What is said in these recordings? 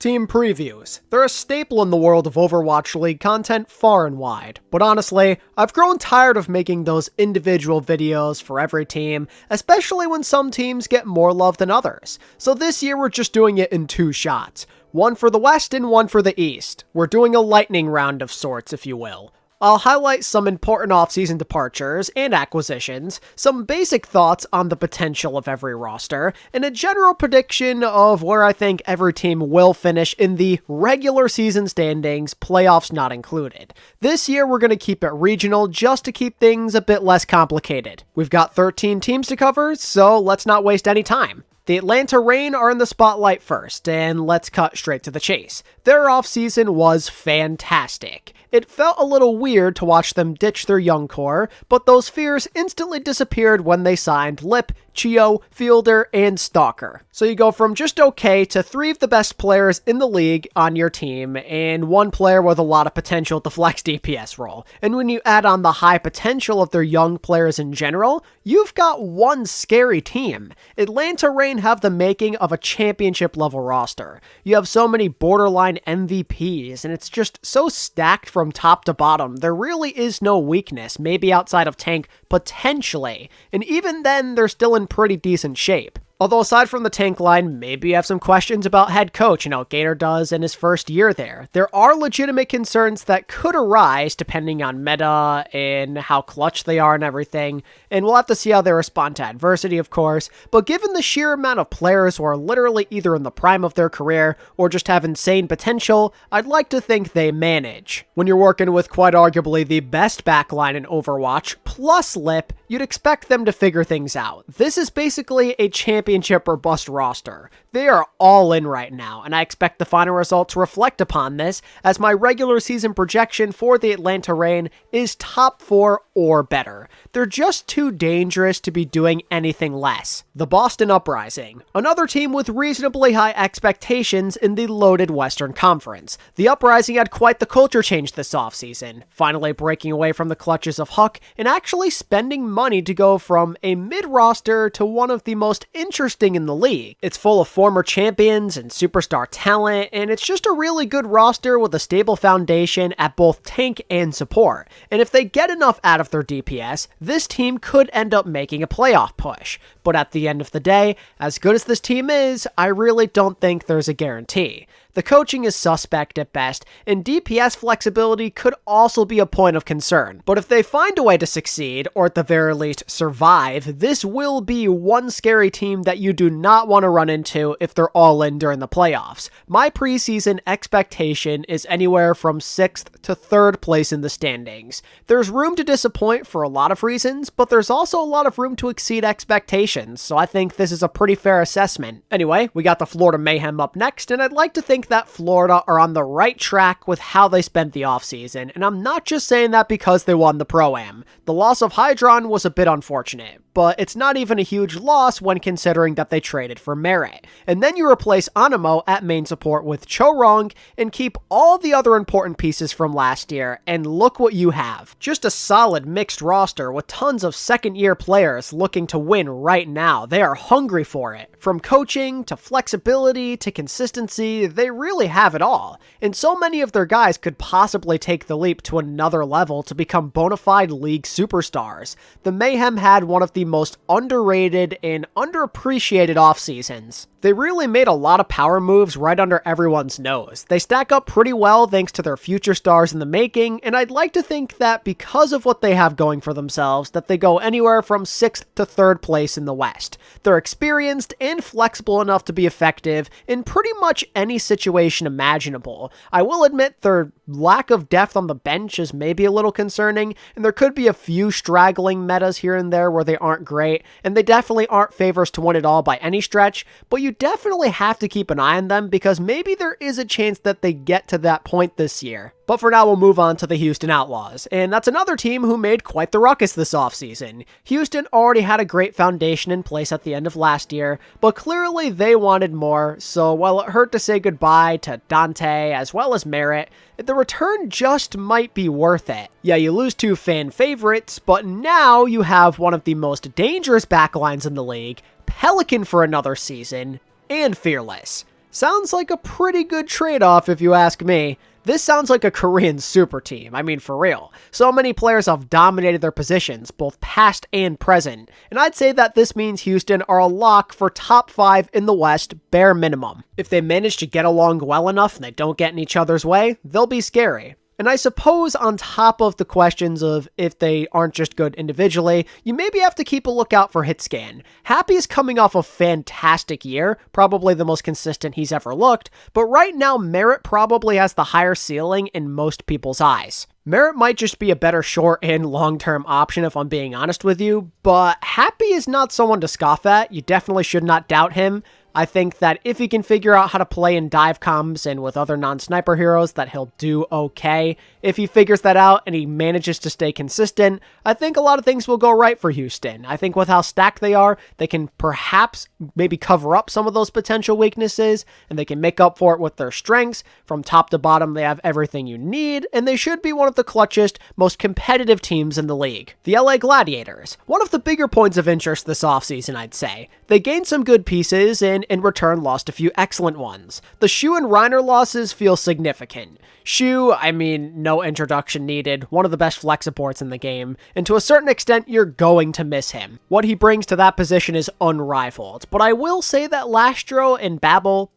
Team previews. They're a staple in the world of Overwatch League content far and wide, but honestly, I've grown tired of making those individual videos for every team, especially when some teams get more love than others. So this year we're just doing it in two shots. One for the West and one for the East. We're doing a lightning round of sorts, if you will. I'll highlight some important off-season departures and acquisitions, some basic thoughts on the potential of every roster, and a general prediction of where I think every team will finish in the regular season standings, playoffs not included. This year we're going to keep it regional just to keep things a bit less complicated. We've got 13 teams to cover, so let's not waste any time. The Atlanta Reign are in the spotlight first, and let's cut straight to the chase. Their offseason was fantastic. It felt a little weird to watch them ditch their young core, but those fears instantly disappeared when they signed Lip, Chio, Fielder, and Stalker. So you go from just okay to three of the best players in the league on your team, and one player with a lot of potential to flex DPS role. And when you add on the high potential of their young players in general, you've got one scary team. Atlanta Reign have the making of a championship level roster. You have so many borderline MVPs, and it's just so stacked from top to bottom. There really is no weakness, maybe outside of tank potentially, and even then they're still in pretty decent shape. Although aside from the tank line, maybe you have some questions about head coach and how Gator does in his first year there. There are legitimate concerns that could arise depending on meta and how clutch they are and everything, and we'll have to see how they respond to adversity, of course, but given the sheer amount of players who are literally either in the prime of their career or just have insane potential, I'd like to think they manage. When you're working with quite arguably the best backline in Overwatch, plus Lip, you'd expect them to figure things out. This is basically a championship or bust roster. They are all in right now, and I expect the final result to reflect upon this, as my regular season projection for the Atlanta Reign is top 4 or better. They're just too dangerous to be doing anything less. The Boston Uprising, another team with reasonably high expectations in the loaded Western Conference. The Uprising had quite the culture change this offseason, finally breaking away from the clutches of Huck and actually spending money to go from a mid-roster to one of the most interesting in the league. It's full of former champions and superstar talent, and it's just a really good roster with a stable foundation at both tank and support. And if they get enough out of their DPS, this team could end up making a playoff push. But at the end of the day, as good as this team is, I really don't think there's a guarantee. The coaching is suspect at best, and DPS flexibility could also be a point of concern. But if they find a way to succeed, or at the very least survive, this will be one scary team that you do not want to run into if they're all in during the playoffs. My preseason expectation is anywhere from 6th to 3rd place in the standings. There's room to disappoint for a lot of reasons, but there's also a lot of room to exceed expectations, so I think this is a pretty fair assessment. Anyway, we got the Florida Mayhem up next, and I'd like to think that Florida are on the right track with how they spent the offseason, and I'm not just saying that because they won the Pro-Am. The loss of Hydron was a bit unfortunate, but it's not even a huge loss when considering that they traded for Merit. And then you replace Animo at main support with Chorong and keep all the other important pieces from last year, and look what you have. Just a solid mixed roster with tons of second-year players looking to win right now. They are hungry for it. From coaching to flexibility to consistency, they really have it all. And so many of their guys could possibly take the leap to another level to become bona fide league superstars. The Mayhem had one of the most underrated and underappreciated off seasons. They really made a lot of power moves right under everyone's nose. They stack up pretty well thanks to their future stars in the making, and I'd like to think that because of what they have going for themselves, that they go anywhere from 6th to 3rd place in the West. They're experienced and flexible enough to be effective in pretty much any situation imaginable. I will admit their lack of depth on the bench is maybe a little concerning, and there could be a few straggling metas here and there where they aren't great, and they definitely aren't favorites to win it all by any stretch, but you definitely have to keep an eye on them because maybe there is a chance that they get to that point this year. But for now, we'll move on to the Houston Outlaws, and that's another team who made quite the ruckus this offseason. Houston already had a great foundation in place at the end of last year, but clearly they wanted more, so while it hurt to say goodbye to Dante as well as Merit, the return just might be worth it. Yeah, you lose 2 fan favorites, but now you have one of the most dangerous backlines in the league, Pelican for another season, and Fearless. Sounds like a pretty good trade-off if you ask me. This sounds like a Korean super team, I mean for real. So many players have dominated their positions, both past and present, and I'd say that this means Houston are a lock for top 5 in the West, bare minimum. If they manage to get along well enough and they don't get in each other's way, they'll be scary. And I suppose on top of the questions of if they aren't just good individually, you maybe have to keep a lookout for HitScan. Happy is coming off a fantastic year, probably the most consistent he's ever looked, but right now Merit probably has the higher ceiling in most people's eyes. Merit might just be a better short and long-term option if I'm being honest with you, but Happy is not someone to scoff at. You definitely should not doubt him. I think that if he can figure out how to play in dive comms and with other non-sniper heroes, that he'll do okay. If he figures that out and he manages to stay consistent, I think a lot of things will go right for Houston. I think with how stacked they are, they can perhaps maybe cover up some of those potential weaknesses, and they can make up for it with their strengths. From top to bottom, they have everything you need, and they should be one of the clutchest, most competitive teams in the league. The LA Gladiators. One of the bigger points of interest this offseason, I'd say. They gained some good pieces, and in return lost a few excellent ones. The Shu and Reiner losses feel significant. Shu, I mean, no introduction needed, one of the best flex supports in the game, and to a certain extent, you're going to miss him. What he brings to that position is unrivaled, but I will say that Lastro and Babel,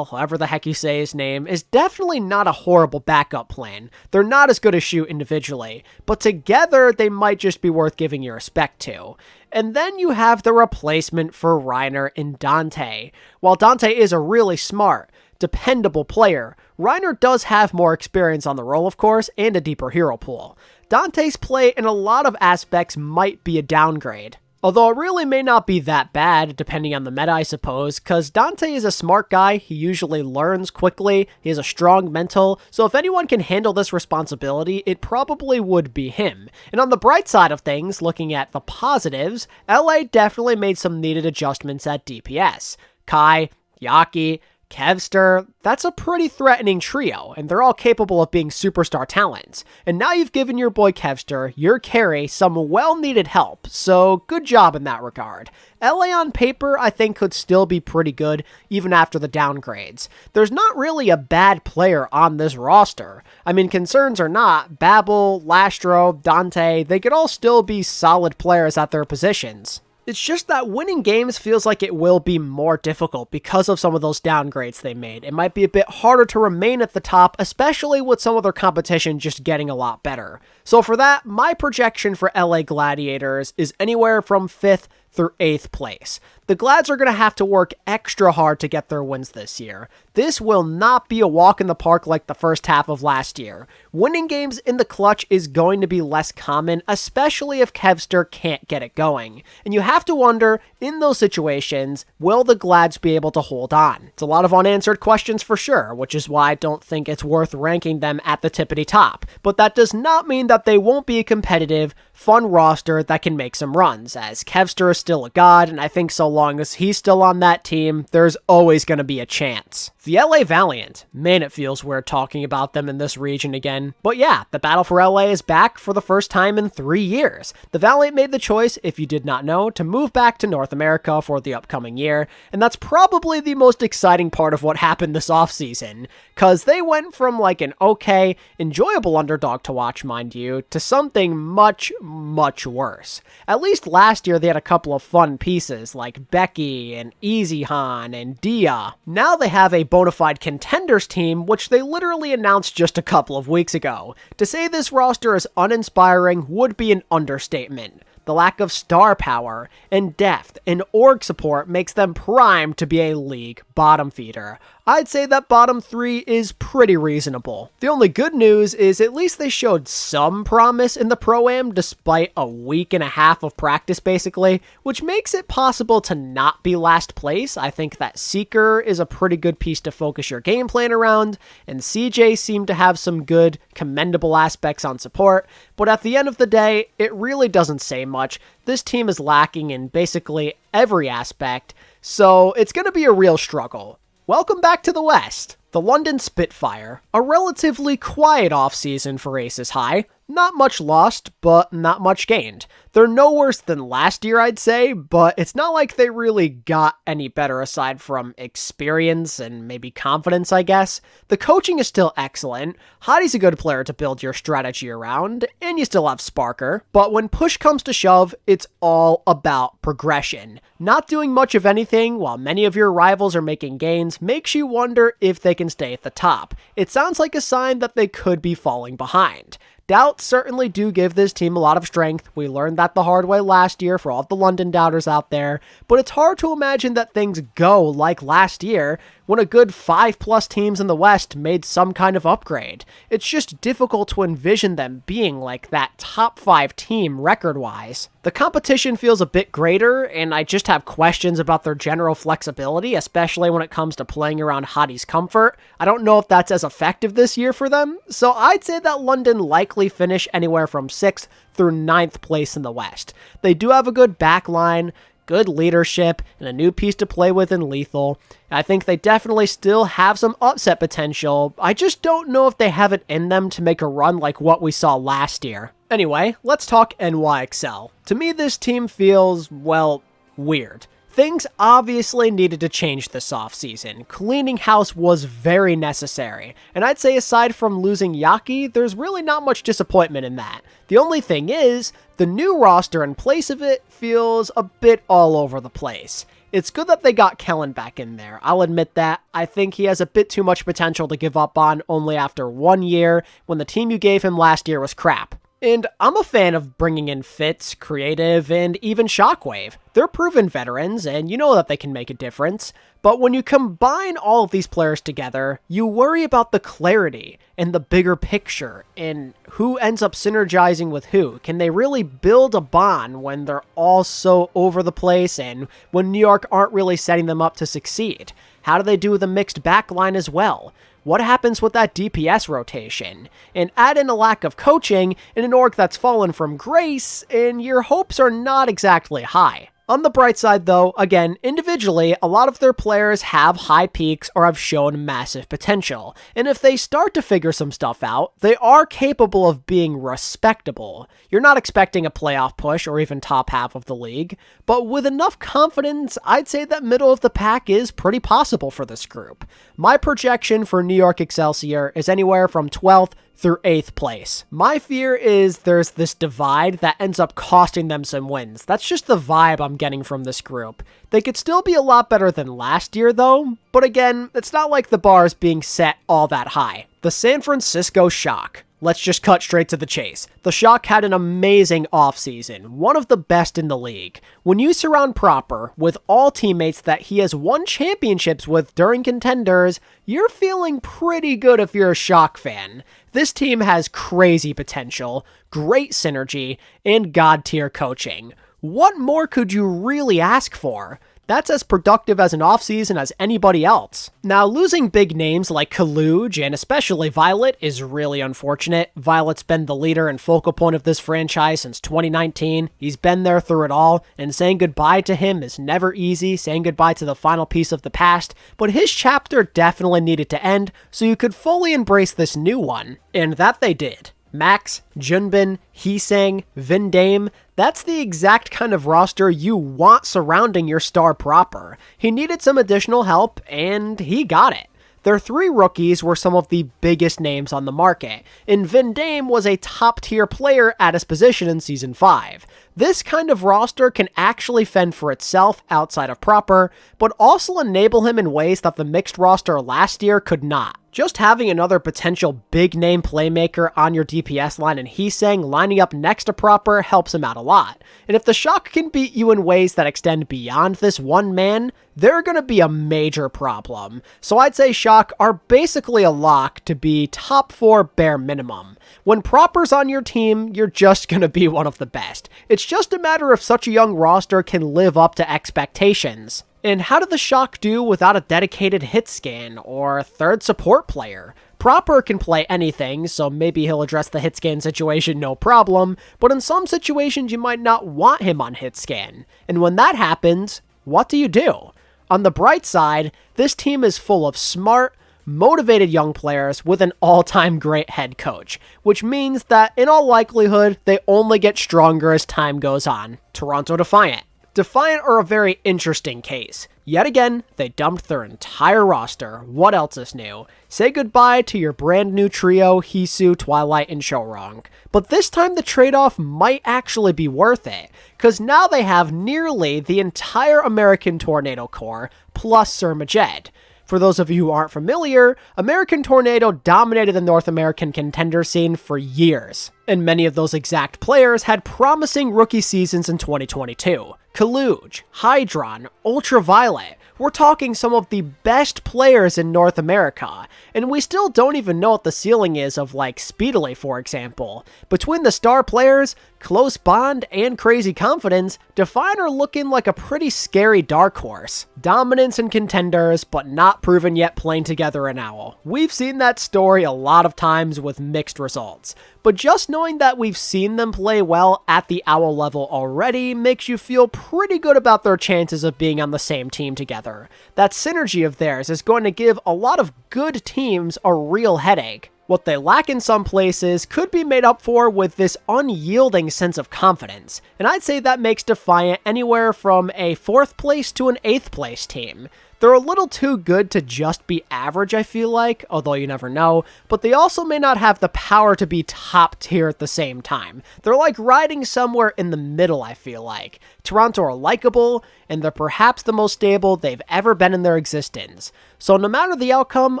however the heck you say his name, is definitely not a horrible backup plan. They're not as good as Shu individually, but together they might just be worth giving your respect to. And then you have the replacement for Reiner in Dante. While Dante is a really smart, dependable player, Reiner does have more experience on the role, of course, and a deeper hero pool. Dante's play in a lot of aspects might be a downgrade. Although it really may not be that bad, depending on the meta, I suppose, because Dante is a smart guy, he usually learns quickly, he has a strong mental, so if anyone can handle this responsibility, it probably would be him. And on the bright side of things, looking at the positives, LA definitely made some needed adjustments at DPS. Kai, Yaki, Kevster, that's a pretty threatening trio, and they're all capable of being superstar talents. And now you've given your boy Kevster, your carry, some well-needed help, so good job in that regard. LA on paper, I think, could still be pretty good, even after the downgrades. There's not really a bad player on this roster. I mean, concerns or not, Babel, Lastro, Dante, they could all still be solid players at their positions. It's just that winning games feels like it will be more difficult because of some of those downgrades they made. It might be a bit harder to remain at the top, especially with some of their competition just getting a lot better. So for that, my projection for LA Gladiators is anywhere from 5th through 8th place. The Glads are going to have to work extra hard to get their wins this year. This will not be a walk in the park like the first half of last year. Winning games in the clutch is going to be less common, especially if Kevster can't get it going. And you have to wonder, in those situations, will the Glads be able to hold on? It's a lot of unanswered questions for sure, which is why I don't think it's worth ranking them at the tippity top. But that does not mean that they won't be a competitive, fun roster that can make some runs, as Kevster is still a god, and I think so long as he's still on that team, there's always going to be a chance. The LA Valiant. Man, it feels weird talking about them in this region again. But yeah, the battle for LA is back for the first time in 3 years. The Valiant made the choice, if you did not know, to move back to North America for the upcoming year, and that's probably the most exciting part of what happened this offseason, cause they went from like an okay, enjoyable underdog to watch, mind you, to something much, much worse. At least last year they had a couple of fun pieces like Becky and Easy Han and Dia. Now they have a bona fide contenders team, which they literally announced just a couple of weeks ago. To say this roster is uninspiring would be an understatement. The lack of star power and depth and org support makes them primed to be a league bottom feeder. I'd say that bottom 3 is pretty reasonable. The only good news is at least they showed some promise in the Pro-Am despite a week and a half of practice basically, which makes it possible to not be last place. I think that Seeker is a pretty good piece to focus your game plan around, and CJ seemed to have some good, commendable aspects on support, but at the end of the day, it really doesn't say much. This team is lacking in basically every aspect, so it's going to be a real struggle. Welcome back to the West. The London Spitfire. A relatively quiet offseason for Aces High. Not much lost, but not much gained. They're no worse than last year, I'd say, but it's not like they really got any better aside from experience and maybe confidence, I guess. The coaching is still excellent, Hottie's a good player to build your strategy around, and you still have Sparker, but when push comes to shove, it's all about progression. Not doing much of anything while many of your rivals are making gains makes you wonder if they can stay at the top. It sounds like a sign that they could be falling behind. Doubts certainly do give this team a lot of strength. We learned that the hard way last year for all of the London doubters out there, but it's hard to imagine that things go like last year when a good 5+ teams in the West made some kind of upgrade. It's just difficult to envision them being like that top 5 team record-wise. The competition feels a bit greater, and I just have questions about their general flexibility, especially when it comes to playing around Hottie's comfort. I don't know if that's as effective this year for them, so I'd say that London likely finish anywhere from 6th through 9th place in the West. They do have a good backline, good leadership, and a new piece to play with in Lethal. I think they definitely still have some upset potential. I just don't know if they have it in them to make a run like what we saw last year. Anyway, let's talk NYXL. To me, this team feels, well, weird. Things obviously needed to change this offseason. Cleaning house was very necessary, and I'd say aside from losing Yaki, there's really not much disappointment in that. The only thing is, the new roster in place of it feels a bit all over the place. It's good that they got Kellen back in there, I'll admit that. I think he has a bit too much potential to give up on only after 1 year, when the team you gave him last year was crap. And I'm a fan of bringing in Fitz, Creative, and even Shockwave. They're proven veterans, and you know that they can make a difference. But when you combine all of these players together, you worry about the clarity and the bigger picture, and who ends up synergizing with who. Can they really build a bond when they're all so over the place, and when New York aren't really setting them up to succeed? How do they do with a mixed backline as well? What happens with that DPS rotation? And add in a lack of coaching in an org that's fallen from grace, and your hopes are not exactly high. On the bright side though, again, individually, a lot of their players have high peaks or have shown massive potential, and if they start to figure some stuff out, they are capable of being respectable. You're not expecting a playoff push or even top half of the league, but with enough confidence, I'd say that middle of the pack is pretty possible for this group. My projection for New York Excelsior is anywhere from 12th through 8th place. My fear is there's this divide that ends up costing them some wins. That's just the vibe I'm getting from this group. They could still be a lot better than last year though, but again, it's not like the bar is being set all that high. The San Francisco Shock. Let's just cut straight to the chase. The Shock had an amazing offseason, one of the best in the league. When you surround Proper with all teammates that he has won championships with during contenders, you're feeling pretty good if you're a Shock fan. This team has crazy potential, great synergy, and god-tier coaching. What more could you really ask for? That's as productive as an offseason as anybody else. Now, losing big names like Kaluj and especially Violet is really unfortunate. Violet's been the leader and focal point of this franchise since 2019. He's been there through it all, and saying goodbye to him is never easy, saying goodbye to the final piece of the past, but his chapter definitely needed to end so you could fully embrace this new one, and that they did. Max, Junbin, Heesang, Vindame, that's the exact kind of roster you want surrounding your star Proper. He needed some additional help, and he got it. Their 3 rookies were some of the biggest names on the market, and Vindame was a top-tier player at his position in Season 5. This kind of roster can actually fend for itself outside of Proper, but also enable him in ways that the mixed roster last year could not. Just having another potential big-name playmaker on your DPS line and Heesang lining up next to Proper helps him out a lot. And if the Shock can beat you in ways that extend beyond this one man, they're gonna be a major problem. So I'd say Shock are basically a lock to be top 4 bare minimum. When Proper's on your team, you're just gonna be one of the best. It's just a matter if such a young roster can live up to expectations. And how did the Shock do without a dedicated hit scan or third support player? Proper can play anything, so maybe he'll address the hit scan situation no problem, but in some situations you might not want him on hit scan. And when that happens, what do you do? On the bright side, this team is full of smart, motivated young players with an all-time great head coach, which means that in all likelihood, they only get stronger as time goes on. Toronto Defiant. Defiant are a very interesting case. Yet again, they dumped their entire roster. What else is new? Say goodbye to your brand new trio, Hisu, Twilight, and Shorong. But this time the trade-off might actually be worth it, cause now they have nearly the entire American Tornado core, plus Sir Majed. For those of you who aren't familiar, American Tornado dominated the North American contender scene for years, and many of those exact players had promising rookie seasons in 2022. Kaluge, Hydron, Ultraviolet, we're talking some of the best players in North America, and we still don't even know what the ceiling is of like Speedily, for example. Between the star players, Close Bond, and Crazy Confidence, Defiant are looking like a pretty scary dark horse. Dominance and contenders, but not proven yet playing together in OWL. We've seen that story a lot of times with mixed results, but just knowing that we've seen them play well at the OWL level already makes you feel pretty good about their chances of being on the same team together. That synergy of theirs is going to give a lot of good teams a real headache. What they lack in some places could be made up for with this unyielding sense of confidence, and I'd say that makes Defiant anywhere from a 4th place to an 8th place team. They're a little too good to just be average, I feel like, although you never know, but they also may not have the power to be top tier at the same time. They're like riding somewhere in the middle, I feel like. Toronto are likable, and they're perhaps the most stable they've ever been in their existence. So no matter the outcome,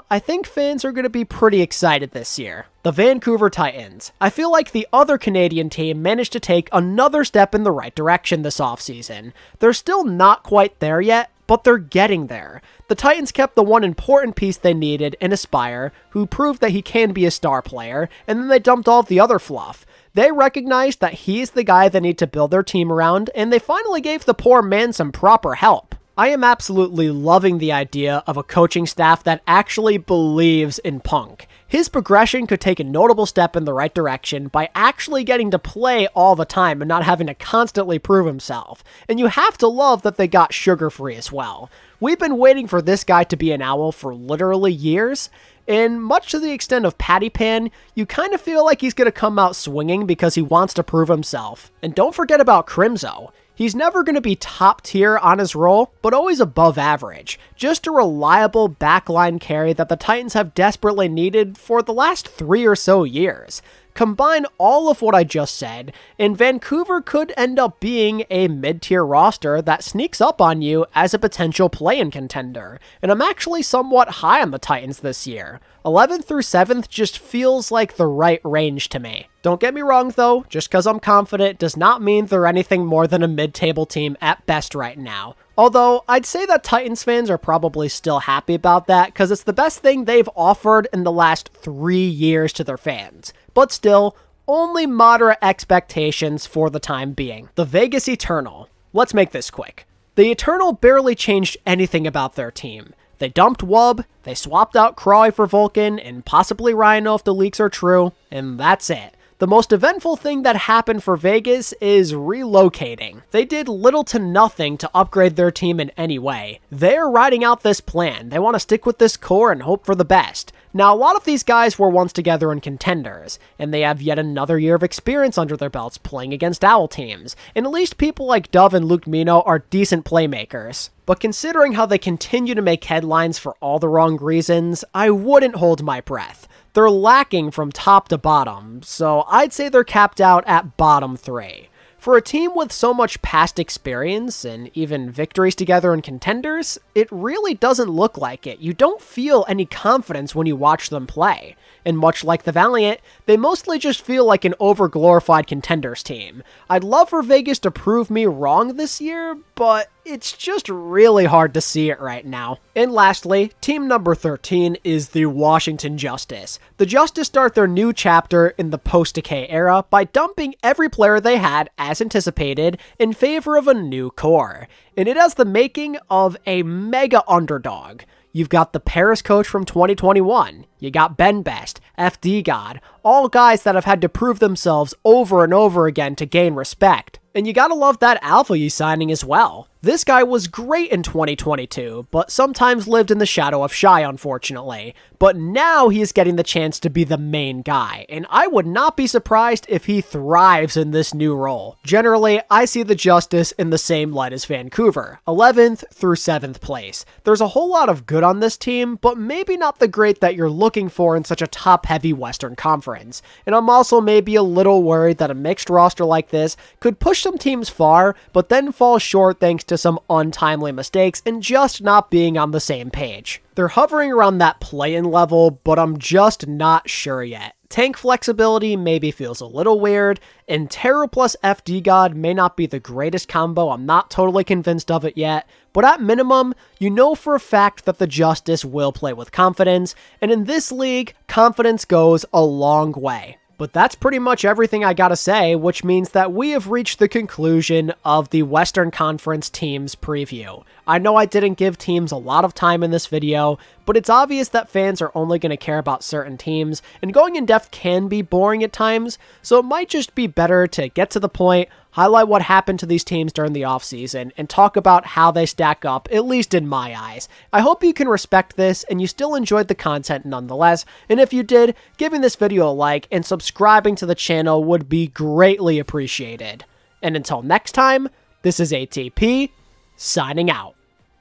I think fans are going to be pretty excited this year. The Vancouver Titans. I feel like the other Canadian team managed to take another step in the right direction this offseason. They're still not quite there yet, but they're getting there. The Titans kept the one important piece they needed in Aspire, who proved that he can be a star player, and then they dumped all of the other fluff. They recognized that he's the guy they need to build their team around, and they finally gave the poor man some proper help. I am absolutely loving the idea of a coaching staff that actually believes in Punk. His progression could take a notable step in the right direction by actually getting to play all the time and not having to constantly prove himself. And you have to love that they got Sugar Free as well. We've been waiting for this guy to be an OWL for literally years, and much to the extent of Patty Pan, you kind of feel like he's going to come out swinging because he wants to prove himself. And don't forget about Crimzo. He's never going to be top tier on his role, but always above average. Just a reliable backline carry that the Titans have desperately needed for the last 3 or so years. Combine all of what I just said, and Vancouver could end up being a mid-tier roster that sneaks up on you as a potential play-in contender. And I'm actually somewhat high on the Titans this year. 11th through 7th just feels like the right range to me. Don't get me wrong though, just because I'm confident does not mean they're anything more than a mid-table team at best right now. Although, I'd say that Titans fans are probably still happy about that because it's the best thing they've offered in the last 3 years to their fans. But still, only moderate expectations for the time being. The Vegas Eternal. Let's make this quick. The Eternal barely changed anything about their team. They dumped Wub, they swapped out Crawley for Vulcan, and possibly Rhino if the leaks are true, and that's it. The most eventful thing that happened for Vegas is relocating. They did little to nothing to upgrade their team in any way. They're riding out this plan. They want to stick with this core and hope for the best. Now, a lot of these guys were once together in contenders, and they have yet another year of experience under their belts playing against OWL teams, and at least people like Dove and Luke Mino are decent playmakers. But considering how they continue to make headlines for all the wrong reasons, I wouldn't hold my breath. They're lacking from top to bottom, so I'd say they're capped out at bottom 3. For a team with so much past experience and even victories together in contenders, it really doesn't look like it. You don't feel any confidence when you watch them play. And much like the Valiant, they mostly just feel like an overglorified contenders team. I'd love for Vegas to prove me wrong this year, but it's just really hard to see it right now. And lastly, team number 13 is the Washington Justice. The Justice start their new chapter in the post-decay era by dumping every player they had, as anticipated, in favor of a new core. And it has the making of a mega underdog. You've got the Paris coach from 2021. You got Ben Best, FD God, all guys that have had to prove themselves over and over again to gain respect. And you gotta love that alexyOWL signing as well. This guy was great in 2022, but sometimes lived in the shadow of Shy, unfortunately. But now he is getting the chance to be the main guy, and I would not be surprised if he thrives in this new role. Generally, I see the Justice in the same light as Vancouver, 11th through 7th place. There's a whole lot of good on this team, but maybe not the great that you're looking for in such a top-heavy Western Conference. And I'm also maybe a little worried that a mixed roster like this could push some teams far, but then fall short thanks to some untimely mistakes and just not being on the same page. They're hovering around that play-in level, but I'm just not sure yet. Tank flexibility maybe feels a little weird, and Terror plus FD God may not be the greatest combo. I'm not totally convinced of it yet, but at minimum, you know for a fact that the Justice will play with confidence, and in this league, confidence goes a long way. But that's pretty much everything I gotta say, which means that we have reached the conclusion of the Western Conference teams preview. I know I didn't give teams a lot of time in this video, but it's obvious that fans are only going to care about certain teams, and going in depth can be boring at times, so it might just be better to get to the point, highlight what happened to these teams during the offseason, and talk about how they stack up, at least in my eyes. I hope you can respect this, and you still enjoyed the content nonetheless, and if you did, giving this video a like and subscribing to the channel would be greatly appreciated. And until next time, this is ATP, signing out.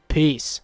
Peace.